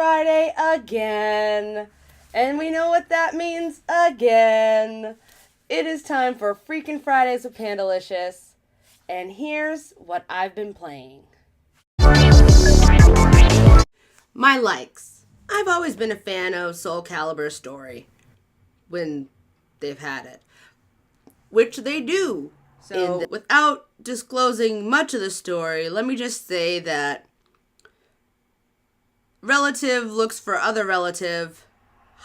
Friday again. And we know what that means again. It is time for Freakin' Fridays with Pandalicious. And here's what I've been playing. My likes. I've always been a fan of Soul Calibur's story. When they've had it. Which they do. So, without disclosing much of the story, let me just say that relative looks for other relative,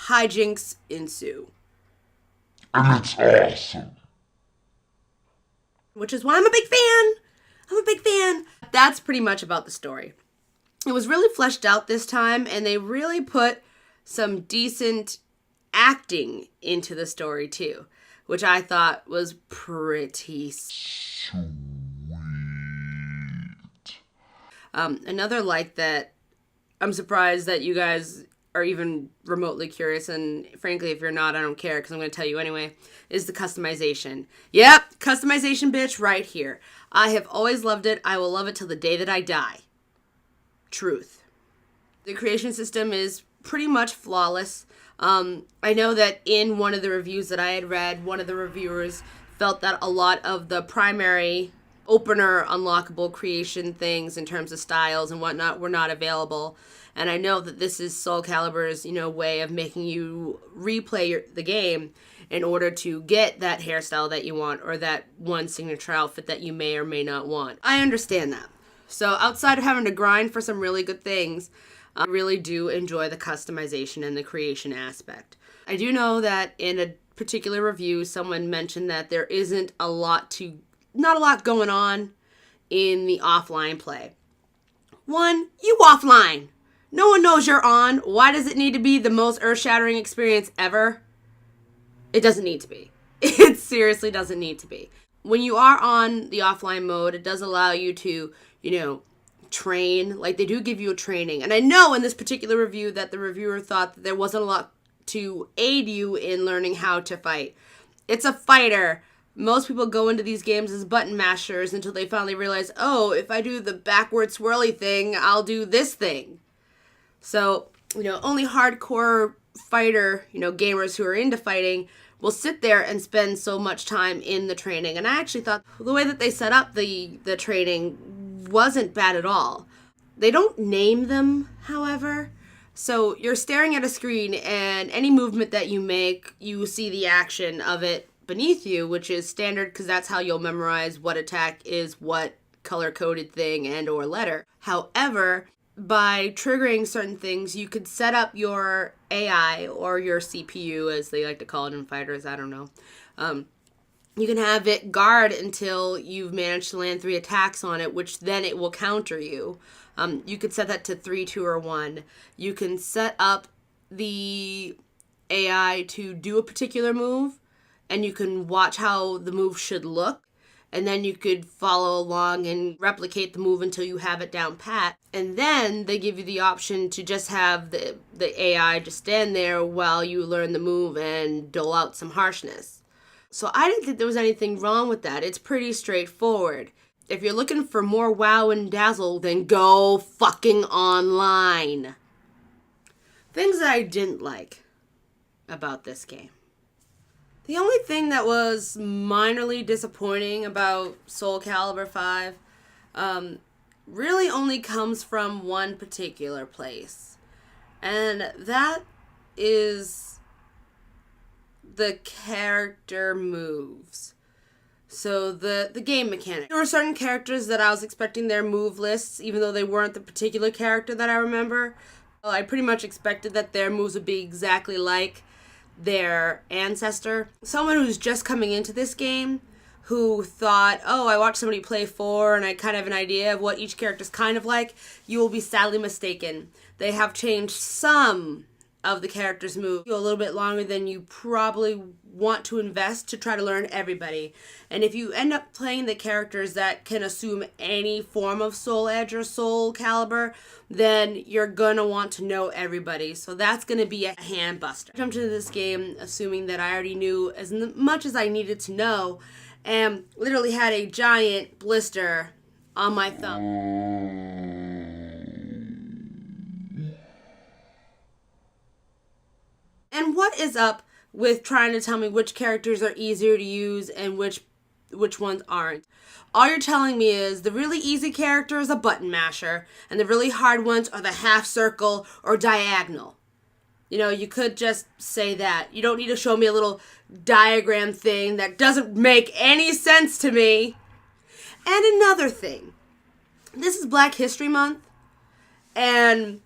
hijinks ensue. And it's awesome. Which is why I'm a big fan. I'm a big fan. That's pretty much about the story. It was really fleshed out this time, and they really put some decent acting into the story too, which I thought was pretty sweet. Another like that I'm surprised that you guys are even remotely curious, and frankly, if you're not, I don't care because I'm going to tell you anyway, is the customization. Yep, customization bitch right here. I have always loved it. I will love it till the day that I die. Truth. The creation system is pretty much flawless. I know that in one of the reviews that I had read, one of the reviewers felt that a lot of the primary opener unlockable creation things in terms of styles and whatnot were not available. And I know that this is Soul Calibur's, way of making you replay the game in order to get that hairstyle that you want or that one signature outfit that you may or may not want. I understand that. So outside of having to grind for some really good things, I really do enjoy the customization and the creation aspect. I do know that in a particular review, someone mentioned that there isn't not a lot going on in the offline play. One, you offline. No one knows you're on. Why does it need to be the most earth-shattering experience ever? It doesn't need to be. It seriously doesn't need to be. When you are on the offline mode, it does allow you to, train. Like, they do give you a training. And I know in this particular review that the reviewer thought that there wasn't a lot to aid you in learning how to fight. It's a fighter. Most people go into these games as button mashers until they finally realize, oh, if I do the backward swirly thing, I'll do this thing. So, only hardcore fighter, gamers who are into fighting will sit there and spend so much time in the training. And I actually thought the way that they set up the training wasn't bad at all. They don't name them, however. So you're staring at a screen and any movement that you make, you see the action of it beneath you, which is standard because that's how you'll memorize what attack is what color-coded thing and or letter. However, by triggering certain things, you could set up your AI or your CPU, as they like to call it in fighters, I don't know. You can have it guard until you've managed to land 3 attacks on it, which then it will counter you. You could set that to 3, 2, or 1. You can set up the AI to do a particular move, and you can watch how the move should look. And then you could follow along and replicate the move until you have it down pat. And then they give you the option to just have the AI just stand there while you learn the move and dole out some harshness. So I didn't think there was anything wrong with that. It's pretty straightforward. If you're looking for more wow and dazzle, then go fucking online. Things that I didn't like about this game. The only thing that was minorly disappointing about Soul Calibur 5 really only comes from one particular place. And that is the character moves. So the game mechanic. There were certain characters that I was expecting their move lists, even though they weren't the particular character that I remember. I pretty much expected that their moves would be exactly like their ancestor. Someone who's just coming into this game who thought, oh, I watched somebody play 4 and I kind of have an idea of what each character's kind of like, you will be sadly mistaken. They have changed some of the character's move a little bit longer than you probably want to invest to try to learn everybody. And if you end up playing the characters that can assume any form of Soul Edge or Soul Calibur, then you're gonna want to know everybody. So that's gonna be a hand buster. I jumped into this game assuming that I already knew as much as I needed to know, and literally had a giant blister on my thumb. And what is up with trying to tell me which characters are easier to use and which ones aren't? All you're telling me is the really easy character is a button masher, and the really hard ones are the half circle or diagonal. You know, you could just say that. You don't need to show me a little diagram thing that doesn't make any sense to me. And another thing. This is Black History Month, and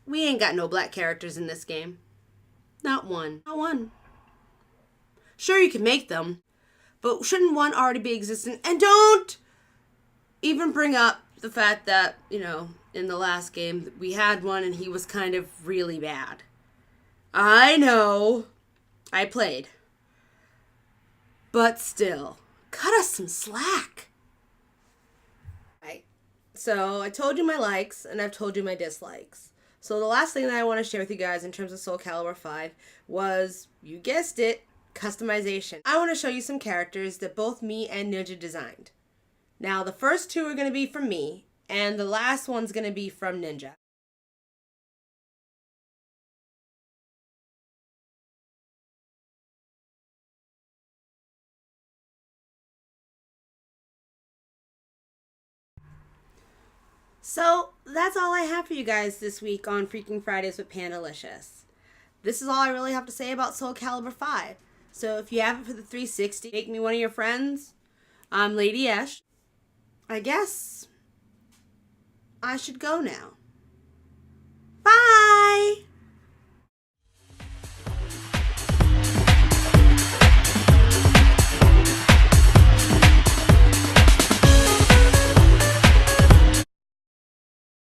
we ain't got no black characters in this game. Not one. Not one. Sure, you can make them, but shouldn't one already be existent? And don't even bring up the fact that, you know, in the last game, we had one and he was kind of really bad. I know. I played. But still, cut us some slack. Right. So, I told you my likes, and I've told you my dislikes. So, the last thing that I want to share with you guys in terms of Soul Calibur 5 was, you guessed it, customization. I want to show you some characters that both me and Ninja designed. Now, the first two are going to be from me, and the last one's going to be from Ninja. So, that's all I have for you guys this week on Freaking Fridays with Pandalicious. This is all I really have to say about Soul Calibur 5. So, if you have it for the 360, make me one of your friends. I'm Lady Esh. I guess I should go now. Bye!